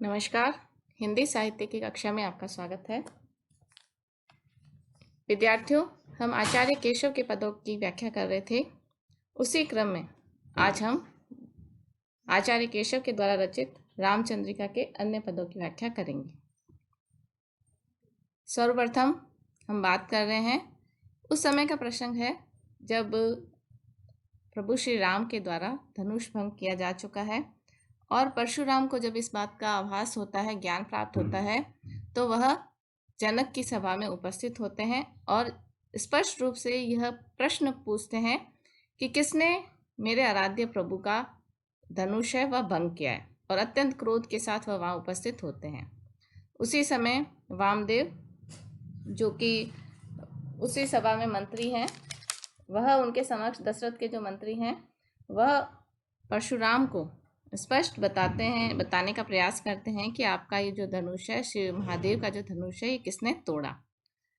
नमस्कार। हिंदी साहित्य की कक्षा में आपका स्वागत है। विद्यार्थियों, हम आचार्य केशव के पदों की व्याख्या कर रहे थे। उसी क्रम में आज हम आचार्य केशव के द्वारा रचित रामचंद्रिका के अन्य पदों की व्याख्या करेंगे। सर्वप्रथम हम बात कर रहे हैं, उस समय का प्रसंग है जब प्रभु श्री राम के द्वारा धनुष भंग किया जा चुका है और परशुराम को जब इस बात का आभास होता है, ज्ञान प्राप्त होता है, तो वह जनक की सभा में उपस्थित होते हैं और स्पष्ट रूप से यह प्रश्न पूछते हैं कि किसने मेरे आराध्य प्रभु का धनुष है वह भंग किया है, और अत्यंत क्रोध के साथ वह वहाँ उपस्थित होते हैं। उसी समय वामदेव, जो कि उसी सभा में मंत्री हैं, वह उनके समक्ष दशरथ के जो मंत्री हैं, वह परशुराम को स्पष्ट बताने का प्रयास करते हैं कि आपका ये जो धनुष है, शिव महादेव का जो धनुष है, ये किसने तोड़ा।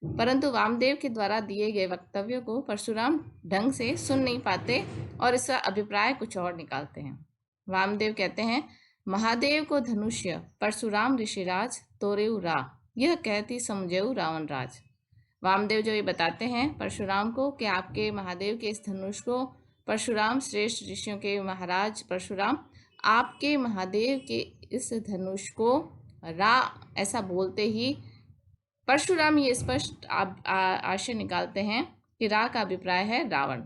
परंतु वामदेव के द्वारा दिए गए वक्तव्यों को परशुराम ढंग से सुन नहीं पाते और इसका अभिप्राय कुछ और निकालते हैं। वामदेव कहते हैं, महादेव को धनुष्य परशुराम ऋषिराज तोरेऊ रा, यह कहती समझेऊ रावण राज। वामदेव जो ये बताते हैं परशुराम को कि आपके महादेव के इस धनुष को परशुराम, श्रेष्ठ ऋषियों के महाराज परशुराम, आपके महादेव के इस धनुष को रा ऐसा बोलते ही परशुराम ये स्पष्ट आशय निकालते हैं कि रा का अभिप्राय है रावण,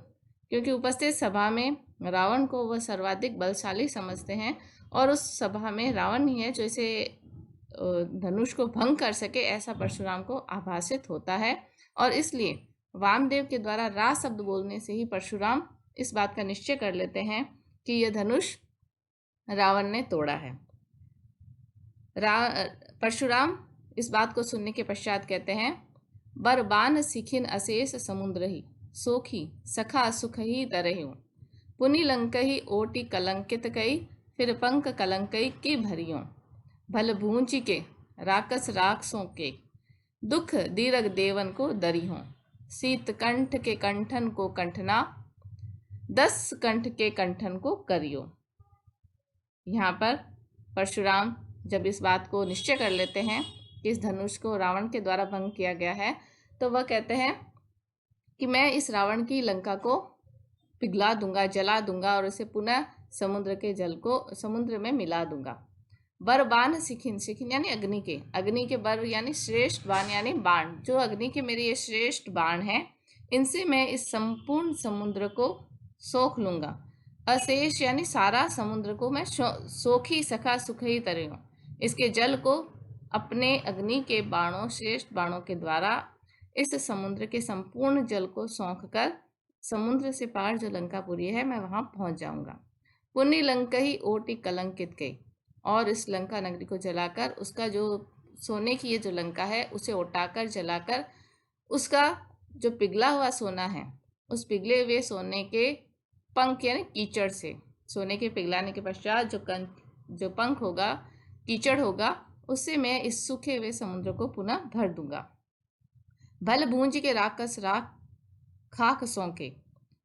क्योंकि उपस्थित सभा में रावण को वह सर्वाधिक बलशाली समझते हैं और उस सभा में रावण ही है जो इसे धनुष को भंग कर सके, ऐसा परशुराम को आभासित होता है। और इसलिए वामदेव के द्वारा रा शब्द बोलने से ही परशुराम इस बात का निश्चय कर लेते हैं कि यह धनुष रावण ने तोड़ा है। परशुराम इस बात को सुनने के पश्चात कहते हैं, बरबान सिखिन अशेष समुद्र ही, सोखी सखा सुख ही तरहूं, पुनि लंकही ओटी कलंकित कई, फिर पंक कलंकई की भरियों, भल भूंजी के राकस राक्षों के, दुख दीरग देवन को दरियों, शीत कंठ के कंठन को कंठना, 10 कंठ के कंठन को करियो। यहाँ पर परशुराम जब इस बात को निश्चय कर लेते हैं कि इस धनुष को रावण के द्वारा भंग किया गया है, तो वह कहते हैं कि मैं इस रावण की लंका को पिघला दूंगा, जला दूंगा और इसे पुनः समुद्र के जल को समुद्र में मिला दूंगा। बरबान सिखिन, सिखिन यानी अग्नि के बर यानी श्रेष्ठ बाण यानी बाण, जो अग्नि के मेरे ये श्रेष्ठ बाण हैं, इनसे मैं इस संपूर्ण समुद्र को सोख लूंगा। अशेष यानी सारा समुद्र को मैं सोखी सखा सुखी तरह, इसके जल को अपने अग्नि के बाणों, श्रेष्ठ बाणों के द्वारा इस समुद्र के संपूर्ण जल को सौंख कर समुद्र से पार जो लंकापुरी है, मैं वहां पहुंच जाऊंगा। पुण्य लंका ही ओटी कलंकित गई, और इस लंका नगरी को जलाकर उसका जो सोने की ये जो लंका है उसे उठाकर जलाकर उसका जो पिघला हुआ सोना है, उस पिघले हुए सोने के पंख यानी कीचड़ से, सोने के पिघलाने के पश्चात जो पंख होगा, कीचड़ होगा, उससे मैं इस सूखे हुए समुद्र को पुनः भर दूंगा। भल भूंज के राकस राख खाक सौंके,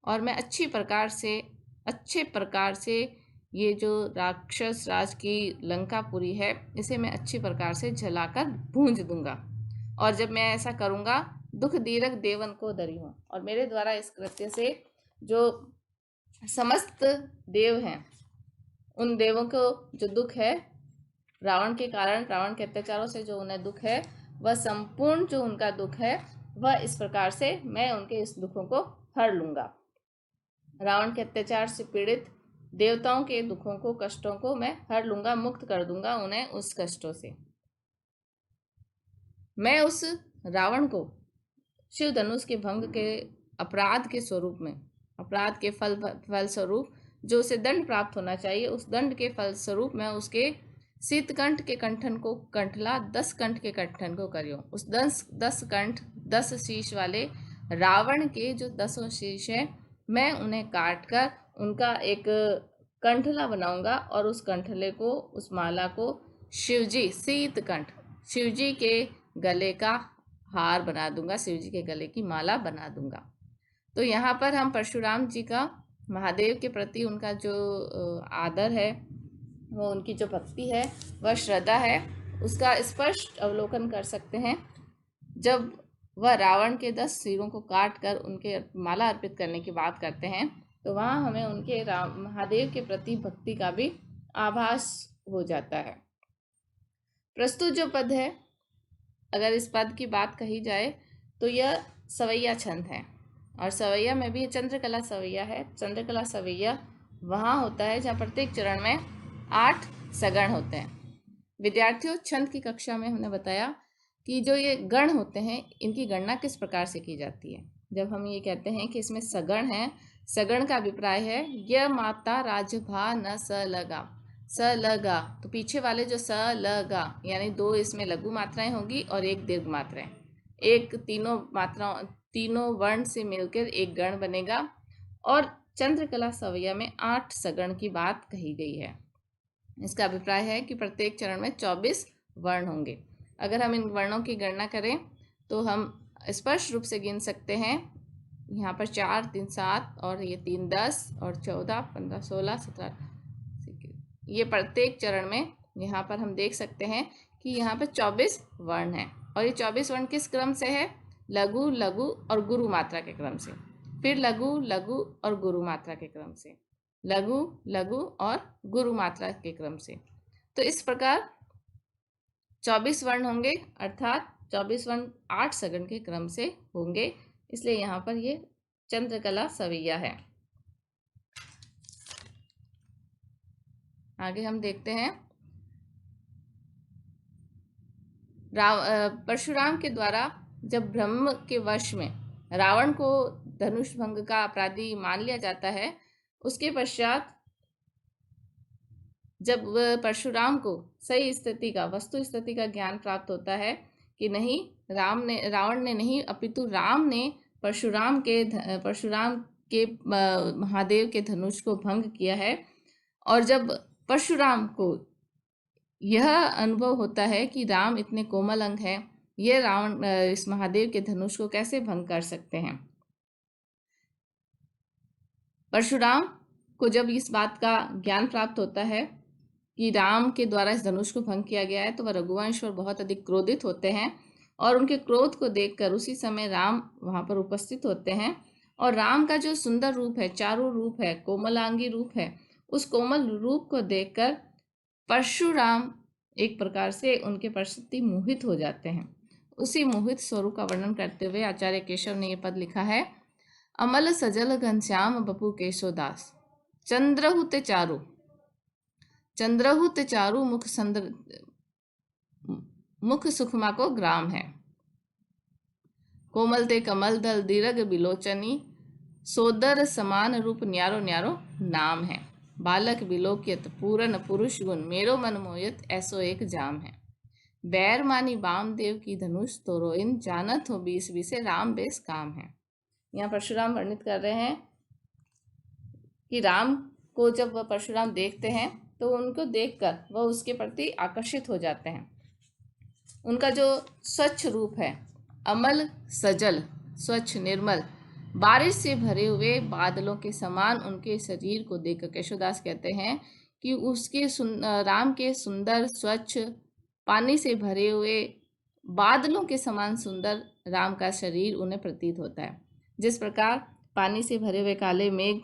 और मैं अच्छे प्रकार से ये जो राक्षस राज की लंकापुरी है, इसे मैं अच्छी प्रकार से जलाकर भूंज दूंगा। और जब मैं ऐसा करूंगा, दुख दीरक देवन को दरी हूँ, और मेरे द्वारा इस कृत्य से जो समस्त देव हैं, उन देवों को जो दुख है रावण के कारण, रावण के अत्याचारों से जो उन्हें दुख है, वह संपूर्ण जो उनका दुख है, वह इस प्रकार से मैं उनके इस दुखों को हर लूंगा। रावण के अत्याचार से पीड़ित देवताओं के दुखों को, कष्टों को मैं हर लूंगा, मुक्त कर दूंगा उन्हें उस कष्टों से। मैं उस रावण को शिव धनुष के भंग के अपराध के स्वरूप में, अपराध के फल स्वरूप जो उसे दंड प्राप्त होना चाहिए, उस दंड के फल स्वरूप मैं उसके शीतकंठ के कंठन को कंठला, 10 कंठ के कंठन को करियो। उस 10 कंठ, 10 शीश वाले रावण के जो 10 शीश है, मैं उन्हें काट कर उनका एक कंठला बनाऊंगा, और उस कंठले को, उस माला को शिवजी, शीतकंठ, शिवजी के गले का हार बना दूंगा, शिवजी के गले की माला बना दूंगा। तो यहाँ पर हम परशुराम जी का महादेव के प्रति उनका जो आदर है, वो उनकी जो भक्ति है, वह श्रद्धा है, उसका स्पष्ट अवलोकन कर सकते हैं जब वह रावण के 10 सिरों को काट कर उनके माला अर्पित करने की बात करते हैं। तो वहाँ हमें उनके महादेव के प्रति भक्ति का भी आभास हो जाता है। प्रस्तुत जो पद है, अगर इस पद की बात कही जाए तो यह सवैया छंद है, और सवैया में भी चंद्रकला सवैया है। चंद्रकला सवैया वहाँ होता है जहाँ प्रत्येक चरण में 8 सगण होते हैं। विद्यार्थियों, छंद की कक्षा में हमने बताया कि जो ये गण होते हैं, इनकी गणना किस प्रकार से की जाती है। जब हम ये कहते हैं कि इसमें सगण है, सगण का अभिप्राय है य माता राजभा न स लगा, स लगा, तो पीछे वाले जो स लगा यानी 2 इसमें लघु मात्राएं होंगी और 1 दीर्घ मात्राएं, एक तीनों वर्ण से मिलकर एक गण बनेगा। और चंद्रकला सवैया में 8 सगण की बात कही गई है। इसका अभिप्राय है कि प्रत्येक चरण में 24 वर्ण होंगे। अगर हम इन वर्णों की गणना करें तो हम स्पष्ट रूप से गिन सकते हैं। यहाँ पर 4, 3, 7 और ये 3, 10 और 14, 15, 16, 17, ये प्रत्येक चरण में यहाँ पर हम देख सकते हैं कि यहाँ पर 24 वर्ण हैं। और ये 24 वर्ण किस क्रम से है? लघु, लघु और गुरु मात्रा के क्रम से। फिर लघु, लघु और गुरु मात्रा के क्रम से, लघु, लघु और गुरु मात्रा के क्रम से। तो इस प्रकार 24 वर्ण होंगे, अर्थात 24 वर्ण 8 सगण के क्रम से होंगे। इसलिए यहाँ पर ये चंद्रकला सवैया है। आगे हम देखते हैं, परशुराम के द्वारा जब ब्रह्म के वश में रावण को धनुष भंग का अपराधी मान लिया जाता है, उसके पश्चात जब परशुराम को सही स्थिति का, वस्तु स्थिति का ज्ञान प्राप्त होता है कि नहीं, रावण ने नहीं अपितु राम ने परशुराम के महादेव के धनुष को भंग किया है। और जब परशुराम को यह अनुभव होता है कि राम इतने कोमल अंग हैं, ये रावण इस महादेव के धनुष को कैसे भंग कर सकते हैं। परशुराम को जब इस बात का ज्ञान प्राप्त होता है कि राम के द्वारा इस धनुष को भंग किया गया है, तो वह रघुवंश पर बहुत अधिक क्रोधित होते हैं। और उनके क्रोध को देखकर उसी समय राम वहां पर उपस्थित होते हैं। और राम का जो सुंदर रूप है, चारु रूप है, कोमलांगी रूप है, उस कोमल रूप को देखकर परशुराम एक प्रकार से उनके प्रति मोहित हो जाते हैं। उसी मोहित स्वरूप का वर्णन करते हुए आचार्य केशव ने यह पद लिखा है, अमल सजल घनश्याम बपू केशोदास, चंद्रहुत चारु मुख सुखमा को ग्राम है, कोमल ते कमल दल दीर्घ बिलोचनी, सोदर समान रूप न्यारो न्यारो नाम है, बालक बिलोकियत पूरन पुरुष गुण, मेरो मन मोयत ऐसो एक जाम है, बैर मानी वामदेव की धनुष तोरोइन, जानत हो 20 राम बेस काम है। यहाँ परशुराम वर्णित कर रहे हैं कि राम को जब वह परशुराम देखते हैं तो उनको देखकर वह उसके प्रति आकर्षित हो जाते हैं। उनका जो स्वच्छ रूप है, अमल सजल, स्वच्छ निर्मल, बारिश से भरे हुए बादलों के समान उनके शरीर को देखकर केशवदास कहते हैं कि उसके राम के सुंदर स्वच्छ पानी से भरे हुए बादलों के समान सुंदर राम का शरीर उन्हें प्रतीत होता है। जिस प्रकार पानी से भरे हुए काले मेघ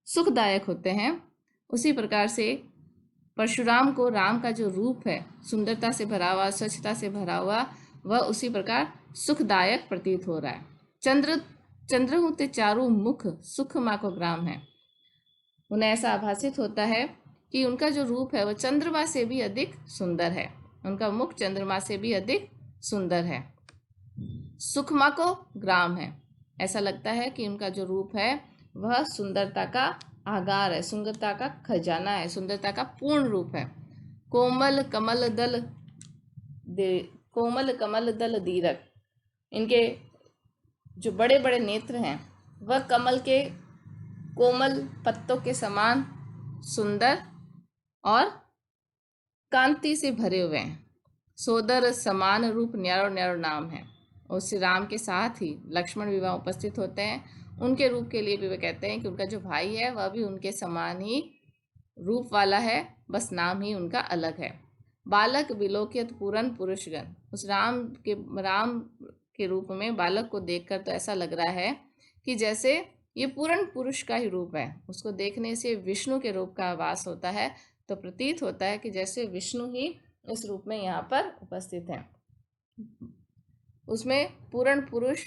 सुखदायक होते हैं, उसी प्रकार से परशुराम को राम का जो रूप है, सुंदरता से भरा हुआ, स्वच्छता से भरा हुआ, वह उसी प्रकार सुखदायक प्रतीत हो रहा है। चंद्रहुत चारु मुख सुखमा को ग्राम है। उन्हें ऐसा आभासित होता है कि उनका जो रूप है वह चंद्रमा से भी अधिक सुंदर है, उनका मुख चंद्रमा से भी अधिक सुंदर है। सुखमा को ग्राम है, ऐसा लगता है कि उनका जो रूप है वह सुंदरता का आगार है, सुंदरता का खजाना है, सुंदरता का पूर्ण रूप है। कोमल कमल दल दीर्घ, इनके जो बड़े बड़े नेत्र हैं वह कमल के कोमल पत्तों के समान सुंदर और कांति से भरे हुए हैं। सोदर समान रूप न्यारो न्यारो नाम है। और श्री राम के साथ ही लक्ष्मण भी वहाँ उपस्थित होते हैं। उनके रूप के लिए भी वे कहते हैं कि उनका जो भाई है वह भी उनके समान ही रूप वाला है, बस नाम ही उनका अलग है। बालक विलोकित पूरन पुरुषगण, उस राम के रूप में बालक को देखकर तो ऐसा लग रहा है कि जैसे ये पूर्ण पुरुष का ही रूप है। उसको देखने से विष्णु के रूप का आभास होता है, तो प्रतीत होता है कि जैसे विष्णु ही इस रूप में यहाँ पर उपस्थित हैं। उसमें पूर्ण पुरुष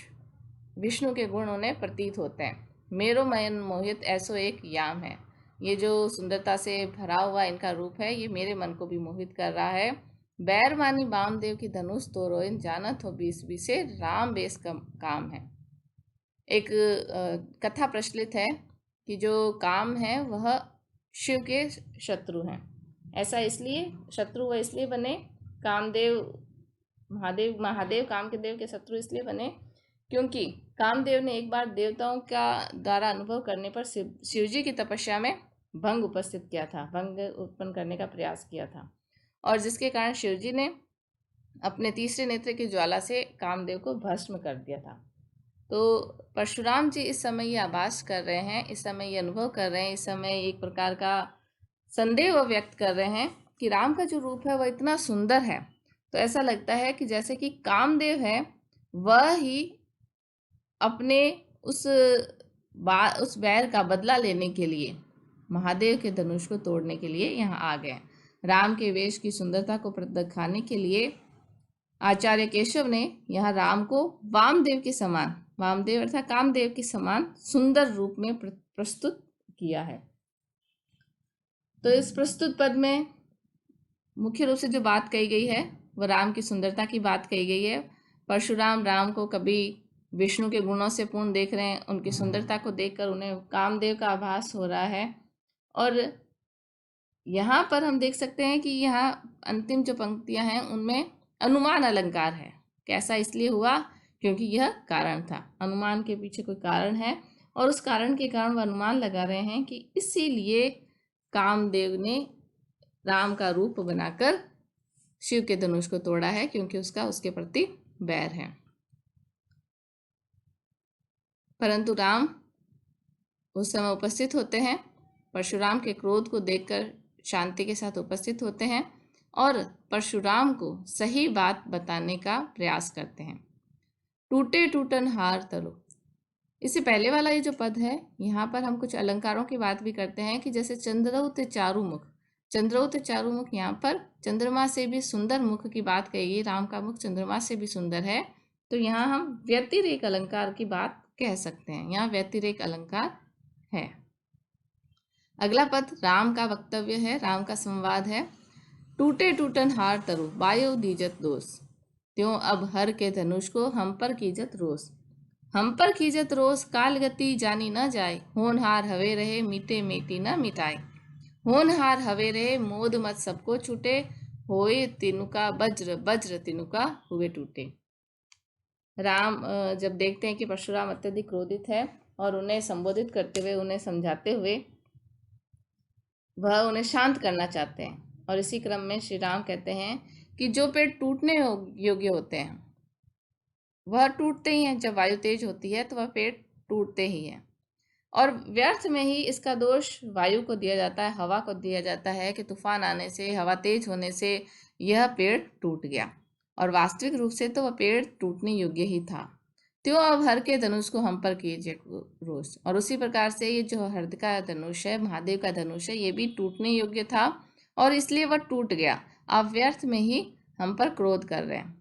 विष्णु के गुण उन्हें प्रतीत होते हैं। मेरो मन मोहित ऐसो एक याम है, ये जो सुंदरता से भरा हुआ इनका रूप है, ये मेरे मन को भी मोहित कर रहा है। बैरमानी वामदेव की धनुष तो रोइन जानत हो बीस बीसे राम बेस काम है। एक कथा प्रचलित है कि जो काम है वह शिव के शत्रु हैं। ऐसा इसलिए शत्रु वह इसलिए बने, महादेव काम के देव के शत्रु इसलिए बने क्योंकि कामदेव ने एक बार देवताओं का द्वारा अनुभव करने पर शिव जी की तपस्या में भंग उपस्थित किया था, भंग उत्पन्न करने का प्रयास किया था, और जिसके कारण शिव जी ने अपने तीसरे नेत्र की ज्वाला से कामदेव को भस्म कर दिया था। तो परशुराम जी इस समय ये आभास कर रहे हैं, इस समय ये अनुभव कर रहे हैं, इस समय एक प्रकार का संदेह व्यक्त कर रहे हैं कि राम का जो रूप है वह इतना सुंदर है, तो ऐसा लगता है कि जैसे कि कामदेव है वह ही अपने उस बैर का बदला लेने के लिए महादेव के धनुष को तोड़ने के लिए यहाँ आ गए। राम के वेश की सुंदरता को दिखाने के लिए आचार्य केशव ने यहाँ राम को वामदेव के समान, वामदेव अर्थात कामदेव के समान सुंदर रूप में प्रस्तुत किया है। तो इस प्रस्तुत पद में मुख्य रूप से जो बात कही गई है वह राम की सुंदरता की बात कही गई है। परशुराम राम को कभी विष्णु के गुणों से पूर्ण देख रहे हैं, उनकी सुंदरता को देखकर उन्हें कामदेव का आभास हो रहा है। और यहाँ पर हम देख सकते हैं कि यहाँ अंतिम जो पंक्तियाँ हैं उनमें अनुमान अलंकार है। कैसा इसलिए हुआ क्योंकि यह कारण था, अनुमान के पीछे कोई कारण है और उस कारण के कारण वह अनुमान लगा रहे हैं कि इसीलिए कामदेव ने राम का रूप बनाकर शिव के धनुष को तोड़ा है, क्योंकि उसके प्रति बैर है। परंतु राम उस समय उपस्थित होते हैं, परशुराम के क्रोध को देखकर शांति के साथ उपस्थित होते हैं और परशुराम को सही बात बताने का प्रयास करते हैं। टूटे टूटन हार तलो, इससे पहले वाला ये जो पद है यहाँ पर हम कुछ अलंकारों की बात भी करते हैं कि जैसे चंद्रौत चारुमुख, चंद्रौत चारुमुख, यहाँ पर चंद्रमा से भी सुंदर मुख की बात कही गई, राम का मुख चंद्रमा से भी सुंदर है, तो यहाँ हम व्यतिरेक अलंकार की बात कह सकते हैं, यहाँ व्यतिरेक अलंकार है। अगला पद राम का वक्तव्य है, राम का संवाद है। टूटे टूटन हार तरु वायु दीजत दोष, त्यों अब हर के धनुष को हम पर कीजत रोष, हम पर कीजत रोष काल गति जानी न जाए, होनहार हवे रहे मीटे मेटी न मिटाए, होनहार हवे रहे मोद मत सबको छूटे, होए तिनुका वज्र वज्र तिनुका हुए टूटे। राम जब देखते हैं कि परशुराम अत्यधिक क्रोधित है और उन्हें संबोधित करते हुए, उन्हें समझाते हुए वह उन्हें शांत करना चाहते हैं, और इसी क्रम में श्री राम कहते हैं कि जो पेड़ टूटने योग्य होते हैं वह टूटते ही हैं, जब वायु तेज होती है तो वह पेड़ टूटते ही हैं, और व्यर्थ में ही इसका दोष वायु को दिया जाता है, हवा को दिया जाता है कि तूफान आने से, हवा तेज होने से यह पेड़ टूट गया, और वास्तविक रूप से तो वह पेड़ टूटने योग्य ही था। त्यों अब हर के धनुष को हम पर कीजिए रोष, और उसी प्रकार से ये जो हर्द का धनुष है, महादेव का धनुष है, ये भी टूटने योग्य था और इसलिए वह टूट गया। आप व्यर्थ में ही हम पर क्रोध कर रहे हैं।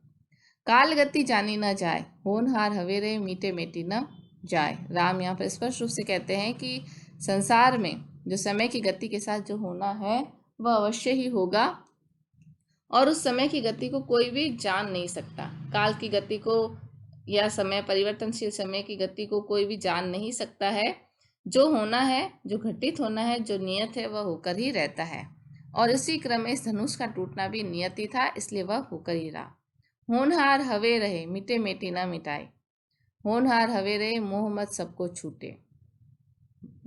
काल गति जानी न जाए, होनहार हवेरे मीटे मेटी न जाए। राम यहाँ पर स्पष्ट रूप से कहते हैं कि संसार में जो समय की गति के साथ जो होना है वह अवश्य ही होगा, और उस समय की गति को कोई भी जान नहीं सकता। काल की गति को या समय, परिवर्तनशील समय की गति को कोई भी जान नहीं सकता है। जो होना है, जो घटित होना है, जो नियत है, वह होकर ही रहता है, और इसी क्रम में इस धनुष का टूटना भी नियति था, इसलिए वह होकर ही रहा। होनहार हवे रहे मिटे मेटी ना मिटाए, होनहार हवे रहे मोह मत सबको छूटे।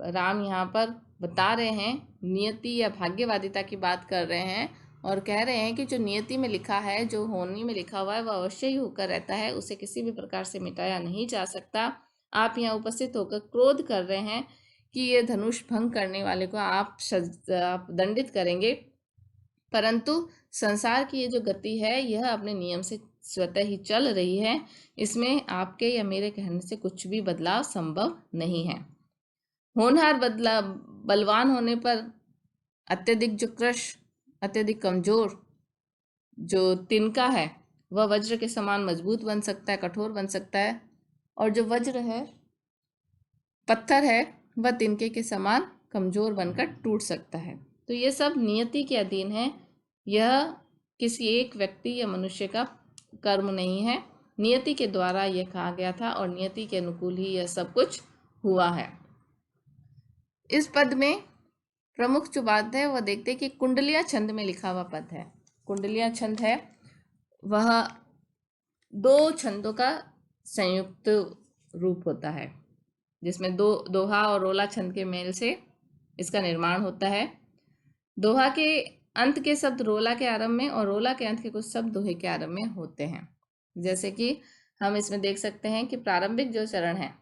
राम यहाँ पर बता रहे हैं, नियति या भाग्यवादिता की बात कर रहे हैं और कह रहे हैं कि जो नियति में लिखा है, जो होनी में लिखा हुआ है, वह अवश्य ही होकर रहता है, उसे किसी भी प्रकार से मिटाया नहीं जा सकता। आप यहाँ उपस्थित होकर क्रोध कर रहे हैं कि ये धनुष भंग करने वाले को आप दंडित करेंगे, परंतु संसार की ये जो गति है यह अपने नियम से स्वतः ही चल रही है, इसमें आपके या मेरे कहने से कुछ भी बदलाव संभव नहीं है। होनहार बलवान होने पर अत्यधिक जो कृश, अत्यधिक कमजोर जो तिनका है वह वज्र के समान मजबूत बन सकता है, कठोर बन सकता है, और जो वज्र है, पत्थर है, वह तिनके के समान कमजोर बनकर टूट सकता है। तो ये सब नियति के अधीन है, यह किसी एक व्यक्ति या मनुष्य का कर्म नहीं है, नियति के द्वारा यह कहा गया था और नियति के अनुकूल ही यह सब कुछ हुआ है। इस पद में प्रमुख जो बात है वह देखते कि कुंडलिया छंद में लिखा हुआ पद है। कुंडलिया छंद है वह दो छंदों का संयुक्त रूप होता है, जिसमें दोहा और रोला छंद के मेल से इसका निर्माण होता है। दोहा के अंत के शब्द रोला के आरंभ में और रोला के अंत के कुछ शब्द दोहे के आरंभ में होते हैं। जैसे कि हम इसमें देख सकते हैं कि प्रारंभिक जो चरण है,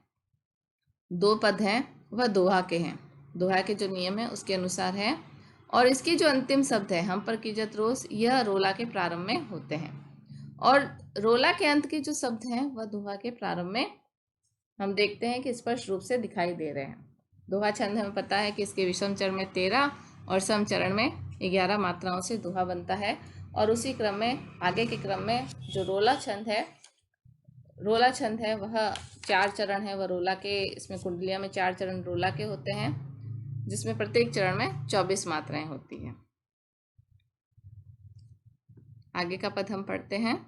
दो पद हैं, वह दोहा के हैं, दोहा के जो नियम है उसके अनुसार है, और इसके जो अंतिम शब्द है हम पर कीजत रोष, यह रोला के प्रारंभ में होते हैं, और रोला के अंत के जो शब्द हैं वह दोहा के प्रारंभ में हम देखते हैं कि स्पष्ट रूप से दिखाई दे रहे हैं। दोहा छंद हमें पता है कि इसके विषम चरण में 13 और सम चरण में 11 मात्राओं से दोहा बनता है, और उसी क्रम में आगे के क्रम में जो रोला छंद है वह 4 चरण है, वह रोला के, इसमें कुंडलिया में 4 चरण रोला के होते हैं, जिसमें प्रत्येक चरण में 24 मात्राएं होती हैं। आगे का पद हम पढ़ते हैं।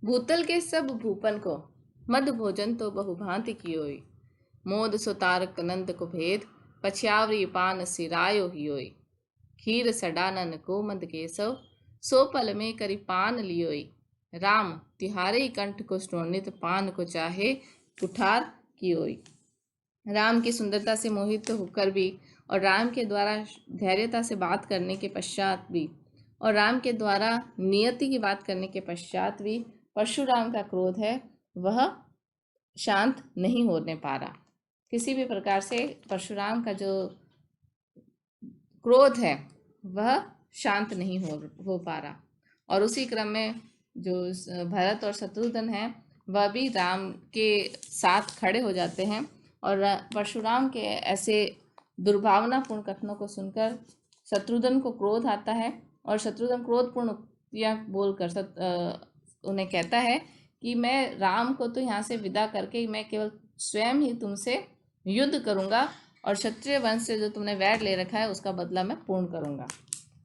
भूतल के सब भूपन को मद भोजन तो बहुभांति कियोई, मोद सुतारक नंद को भेद पछयावरी पान सिरायो हियोई, खीर सडानन को मद केसव सो पल में करी पान लियोई, राम तिहारे कंठ को स्नोनित पान को चाहे कुठार कियोई। राम की सुंदरता से मोहित होकर भी, और राम के द्वारा धैर्यता से बात करने के पश्चात भी, और राम के द्वारा नियति की बात करने के पश्चात भी परशुराम का क्रोध है वह शांत नहीं होने पा रहा। किसी भी प्रकार से परशुराम का जो क्रोध है वह शांत नहीं हो पा रहा, और उसी क्रम में जो भरत और शत्रुघ्न हैं वह भी राम के साथ खड़े हो जाते हैं, और परशुराम के ऐसे दुर्भावनापूर्ण कथनों को सुनकर शत्रुघ्न को क्रोध आता है, और शत्रुघ्न क्रोधपूर्ण या बोलकर उन्हें कहता है कि मैं राम को तो यहाँ से विदा करके मैं केवल स्वयं ही तुमसे युद्ध करूँगा, और क्षत्रिय वंश से जो तुमने वैर ले रखा है उसका बदला मैं पूर्ण करूँगा।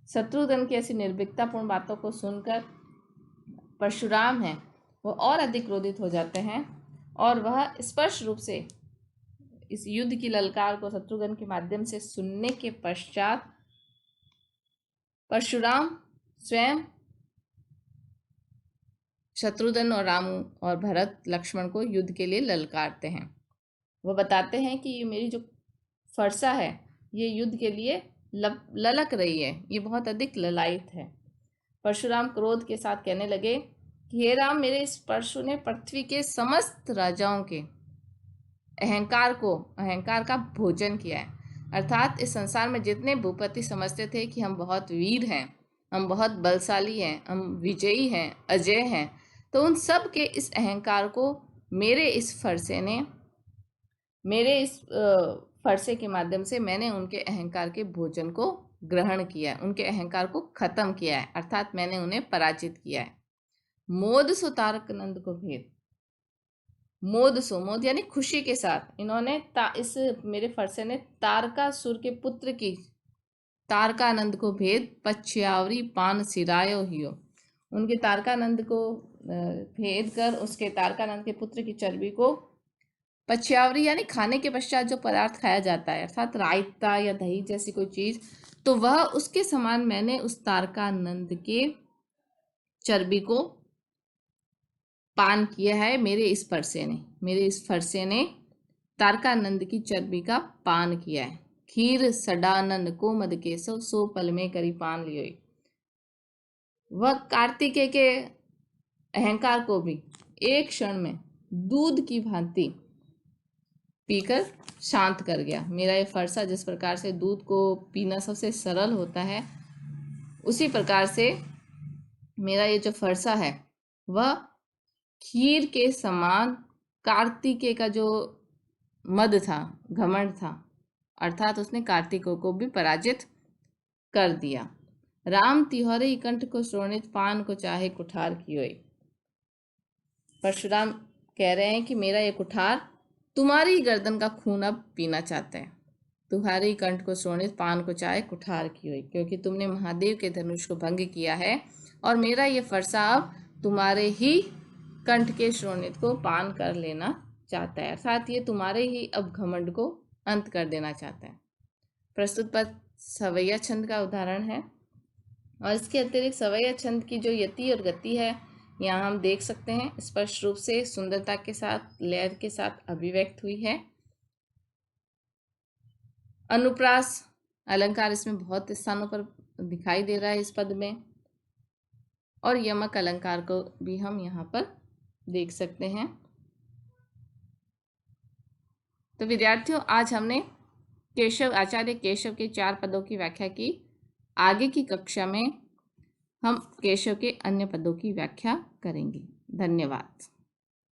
शत्रुघ्न की ऐसी निर्भीकतापूर्ण बातों को सुनकर परशुराम हैं वो और अधिक क्रोधित हो जाते हैं, और वह स्पष्ट रूप से इस युद्ध की ललकार को शत्रुघ्न के माध्यम से सुनने के पश्चात परशुराम स्वयं शत्रुघ्न और राम और भरत लक्ष्मण को युद्ध के लिए ललकारते हैं। वह बताते हैं कि ये मेरी जो फरसा है ये युद्ध के लिए ललक रही है, ये बहुत अधिक ललायित है। परशुराम क्रोध के साथ कहने लगे कि हे राम, मेरे इस परशु ने पृथ्वी के समस्त राजाओं के अहंकार का भोजन किया है। अर्थात इस संसार में जितने भूपति समझते थे कि हम बहुत वीर हैं, हम बहुत बलशाली हैं, हम विजयी हैं, अजय हैं, तो उन सब के इस अहंकार को मेरे इस फरसे के माध्यम से मैंने उनके अहंकार के भोजन को ग्रहण किया है, उनके अहंकार को खत्म किया है, अर्थात मैंने उन्हें पराजित किया है। मोद सो तारक नंद को भेद, मोद यानी खुशी के साथ इन्होंने इस मेरे फरसे ने तारकासुर के पुत्र की तारकानंद को भेद पछयावरी पान सिरायो हियो, उनके तारकानंद को भेद कर उसके तारकानंद के पुत्र की चर्बी को, पछयावरी यानी खाने के पश्चात जो पदार्थ खाया जाता है, अर्थात रायता या दही जैसी कोई चीज, तो वह उसके समान मैंने उस तारकानंद के चर्बी को पान किया है। मेरे इस फरसे ने तारकानंद की चर्बी का पान किया है। खीर सडानन को मद केसव सो पल में करी पान लियोई, वह कार्तिकेय के अहंकार को भी एक क्षण में दूध की भांति पीकर शांत कर गया। मेरा ये फरसा जिस प्रकार से दूध को पीना सबसे सरल होता है, उसी प्रकार से मेरा ये जो फरसा है वह खीर के समान कार्तिकेय का जो मद था, घमंड था, अर्थात उसने कार्तिकों को भी पराजित कर दिया। राम तिहरे कंठ को श्रोणित, पान को चाहे कुठार कियोई। परशुराम कह रहे हैं कि मेरा ये कुठार तुम्हारी गर्दन का खून अब पीना चाहता है। तुम्हारी कंठ को श्रोणित, पान को चाहे कुठार कियोई, क्योंकि तुमने महादेव के धनुष को भंग किया है और मेरा ये फरसा अब तुम्हारे ही कंठ के श्रोणित को पान कर लेना चाहता है, अर्थात ये तुम्हारे ही अब घमंड को अंत कर देना चाहता है। प्रस्तुत पद सवैया छंद का उदाहरण है और इसके अतिरिक्त सवैया छंद की जो यति और गति है यहाँ हम देख सकते हैं, स्पष्ट रूप से सुंदरता के साथ, लय के साथ अभिव्यक्त हुई है। अनुप्रास अलंकार इसमें बहुत स्थानों पर दिखाई दे रहा है इस पद में, और यमक अलंकार को भी हम यहाँ पर देख सकते हैं। तो विद्यार्थियों, आज हमने आचार्य केशव के 4 पदों की व्याख्या की। आगे की कक्षा में हम केशव के अन्य पदों की व्याख्या करेंगे। धन्यवाद।